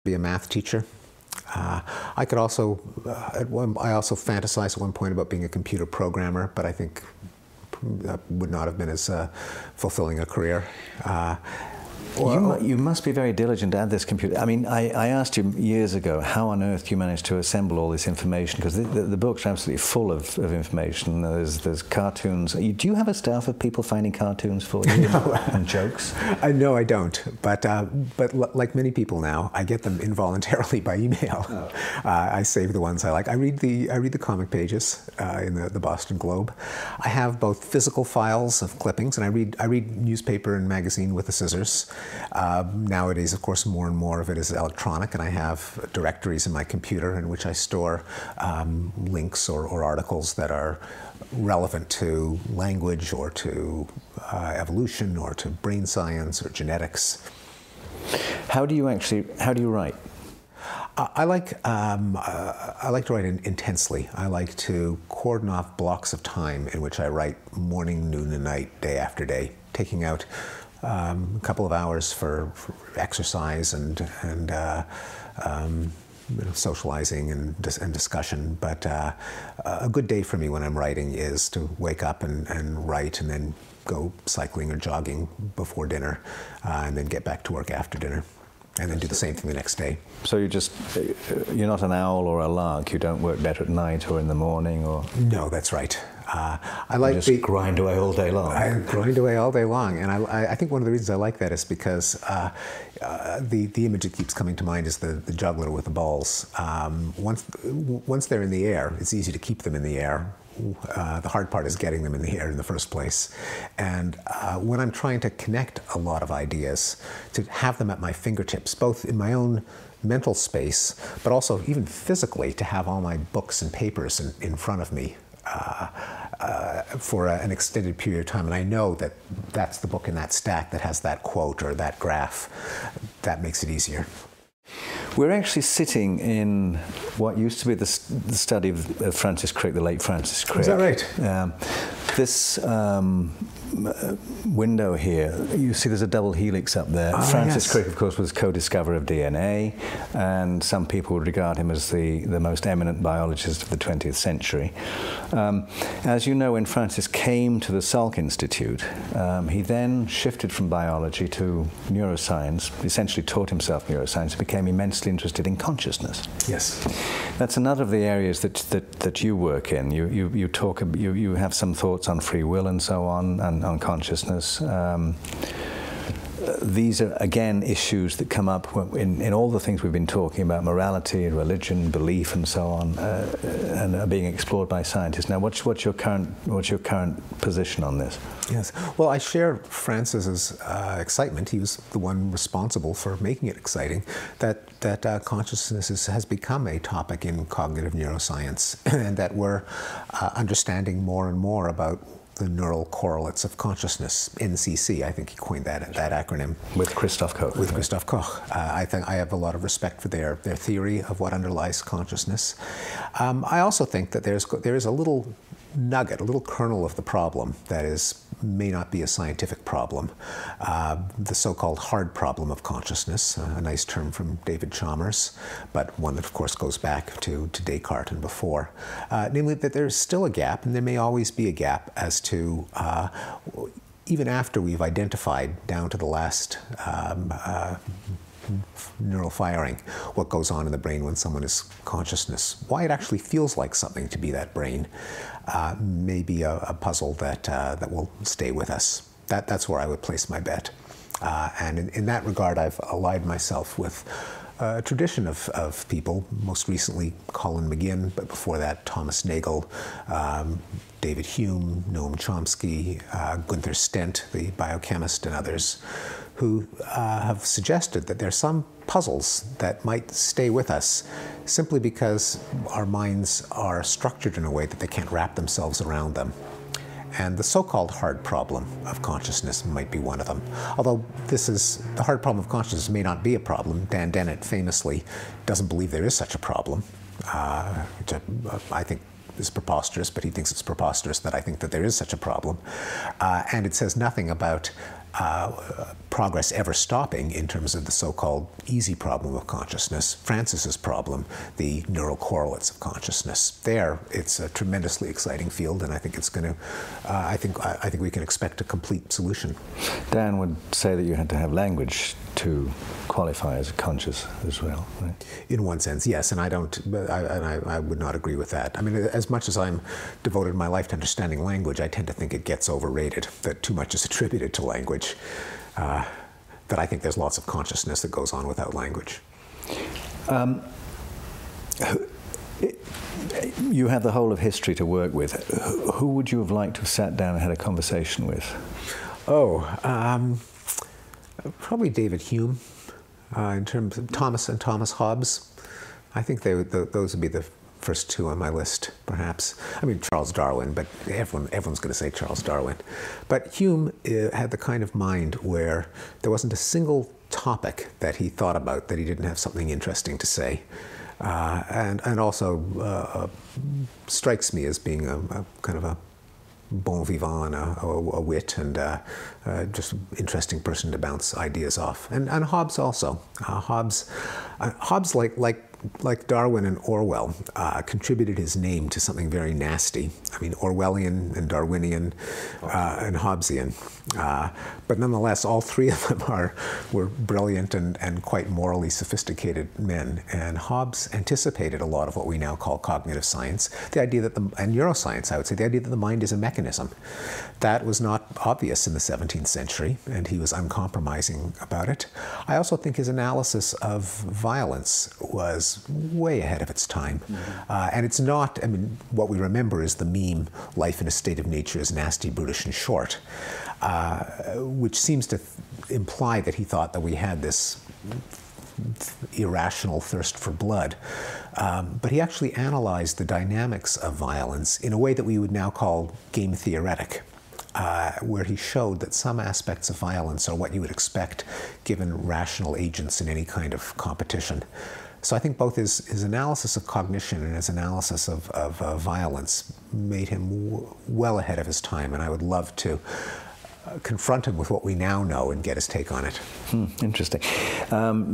be a math teacher. I could also, I also fantasized at one point about being a computer programmer, but I think that would not have been as fulfilling a career. You must be very diligent at this computer. I mean, I asked you years ago, how on earth do you manage to assemble all this information? Because the book's absolutely full of information. There's cartoons. Do you have a staff of people finding cartoons for you and jokes? No, I don't. But like many people now, I get them involuntarily by email. Oh. I save the ones I like. I read the comic pages in the Boston Globe. I have both physical files of clippings, and I read newspaper and magazine with the scissors. Nowadays, of course, more and more of it is electronic, and I have directories in my computer in which I store links or articles that are relevant to language or to evolution or to brain science or genetics. How do you write? I like to write intensely. I like to cordon off blocks of time in which I write morning, noon, and night, day after day, taking out a couple of hours for exercise and socializing and discussion. But a good day for me when I'm writing is to wake up and write, and then go cycling or jogging before dinner, and then get back to work after dinner, and then do the same thing the next day. So you're not an owl or a lark. You don't work better at night or in the morning, or? No, that's right. I like just grind away all day long. I grind away all day long, and I think one of the reasons I like that is because the image that keeps coming to mind is the juggler with the balls. Once they're in the air, it's easy to keep them in the air. The hard part is getting them in the air in the first place. And when I'm trying to connect a lot of ideas, to have them at my fingertips, both in my own mental space, but also even physically, to have all my books and papers in front of me for an extended period of time, and I know that that's the book in that stack that has that quote or that graph, that makes it easier. We're actually sitting in what used to be the study of Francis Crick, the late Francis Crick. Is that right? This window here, you see there's a double helix up there. Francis Crick, of course, was co-discoverer of DNA, and some people would regard him as the most eminent biologist of the 20th century. As you know, when Francis came to the Salk Institute, he then shifted from biology to neuroscience, essentially taught himself neuroscience, and became immensely interested in consciousness. Yes. That's another of the areas that you work in. You have some thoughts on free will and so on, and on consciousness. These are, again, issues that come up in all the things we've been talking about, morality, religion, belief, and so on, and are being explored by scientists. Now, what's your current position on this? Yes, well, I share Francis's excitement. He was the one responsible for making it exciting, that consciousness has become a topic in cognitive neuroscience, and that we're understanding more and more about the neural correlates of consciousness, NCC, I think he coined that acronym. With Christoph Koch. With Christoph Koch. I think I have a lot of respect for their theory of what underlies consciousness. I also think that there is a little nugget, a little kernel of the problem that may not be a scientific problem. The so-called hard problem of consciousness, a nice term from David Chalmers, but one that of course goes back to Descartes and before. Namely that there's still a gap, and there may always be a gap as to, even after we've identified down to the last neural firing, what goes on in the brain when someone is consciousness, why it actually feels like something to be that brain, may be a puzzle that will stay with us. That's where I would place my bet. And in that regard, I've allied myself with a tradition of people, most recently Colin McGinn, but before that Thomas Nagel, David Hume, Noam Chomsky, Gunther Stent, the biochemist, and others, who have suggested that there are some puzzles that might stay with us simply because our minds are structured in a way that they can't wrap themselves around them. And the so-called hard problem of consciousness might be one of them. Although the hard problem of consciousness may not be a problem. Dan Dennett famously doesn't believe there is such a problem, which I think is preposterous, but he thinks it's preposterous that I think that there is such a problem. And it says nothing about progress ever stopping in terms of the so-called easy problem of consciousness, Francis's problem, the neural correlates of consciousness. There, it's a tremendously exciting field, and I think it's going to. I think we can expect a complete solution. Dan would say that you had to have language to qualify as conscious as well, right? In one sense, yes, and I don't. I would not agree with that. I mean, as much as I'm devoted my life to understanding language, I tend to think it gets overrated. That too much is attributed to language. That I think there's lots of consciousness that goes on without language. You have the whole of history to work with. Who would you have liked to have sat down and had a conversation with? Oh, probably David Hume. In terms of Thomas Hobbes, I think those would be the first two on my list, perhaps. I mean, Charles Darwin, but everyone's going to say Charles Darwin. But Hume had the kind of mind where there wasn't a single topic that he thought about that he didn't have something interesting to say. And also strikes me as being a kind of a bon vivant, a wit, and just an interesting person to bounce ideas off. And Hobbes also. Hobbes, like Darwin and Orwell, contributed his name to something very nasty. I mean, Orwellian and Darwinian and Hobbesian. But nonetheless, all three of them were brilliant and quite morally sophisticated men. And Hobbes anticipated a lot of what we now call cognitive science, the idea that and neuroscience, I would say, the idea that the mind is a mechanism. That was not obvious in the 17th century, and he was uncompromising about it. I also think his analysis of violence was way ahead of its time. And it's not, I mean, what we remember is the meme, life in a state of nature is nasty, brutish, and short, which seems to imply that he thought that we had this irrational thirst for blood. But he actually analyzed the dynamics of violence in a way that we would now call game theoretic. Where he showed that some aspects of violence are what you would expect given rational agents in any kind of competition. So I think both his analysis of cognition and his analysis of violence made him well ahead of his time, and I would love to confront him with what we now know and get his take on it. Interesting.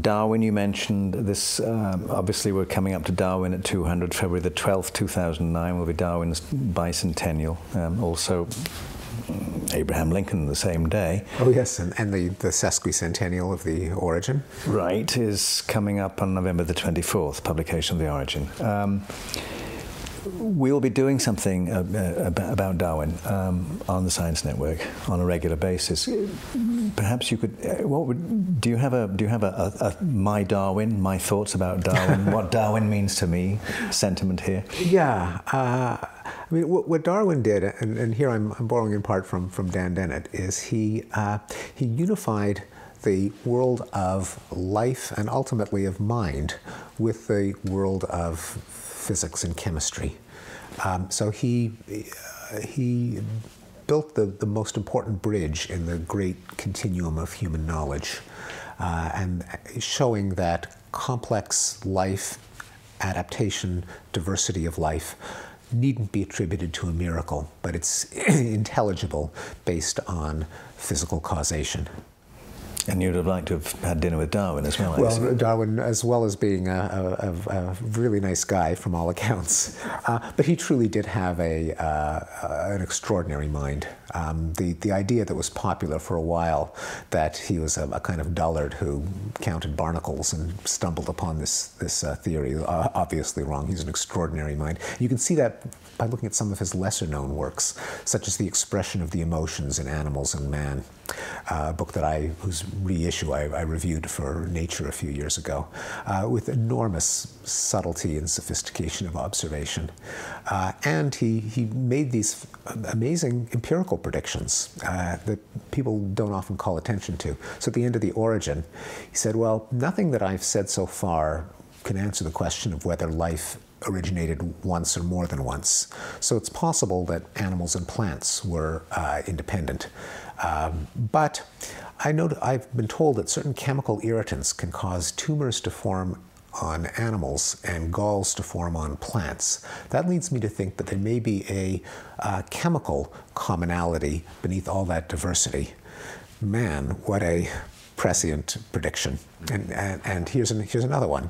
Darwin, you mentioned this. Obviously, we're coming up to Darwin at 200. February the 12th, 2009 will be Darwin's bicentennial. Also, Abraham Lincoln the same day. Oh yes, and the sesquicentennial of the Origin. Right, is coming up on November the 24th, publication of the Origin. We'll be doing something about Darwin on the Science Network on a regular basis. Perhaps you could. Do you have a my Darwin, my thoughts about Darwin, what Darwin means to me sentiment here? Yeah. I mean, what Darwin did, and here I'm borrowing in part from Dan Dennett, is he unified the world of life and ultimately of mind with the world of physics and chemistry. So he built the most important bridge in the great continuum of human knowledge, and showing that complex life, adaptation, diversity of life needn't be attributed to a miracle, but it's intelligible based on physical causation. And you'd have liked to have had dinner with Darwin as well, Well, Darwin, as well as being a really nice guy from all accounts, but he truly did have an extraordinary mind. The idea that was popular for a while, that he was a kind of dullard who counted barnacles and stumbled upon this theory, obviously wrong. He's an extraordinary mind. You can see that by looking at some of his lesser-known works, such as The Expression of the Emotions in Animals and Man, a book whose reissue I reviewed for Nature a few years ago, with enormous subtlety and sophistication of observation. And he made these amazing empirical predictions that people don't often call attention to. So at the end of The Origin, he said, well, nothing that I've said so far can answer the question of whether life originated once or more than once. So it's possible that animals and plants were independent. But I've been told that certain chemical irritants can cause tumors to form on animals and galls to form on plants. That leads me to think that there may be a chemical commonality beneath all that diversity. Man, what a prescient prediction. And here's another one.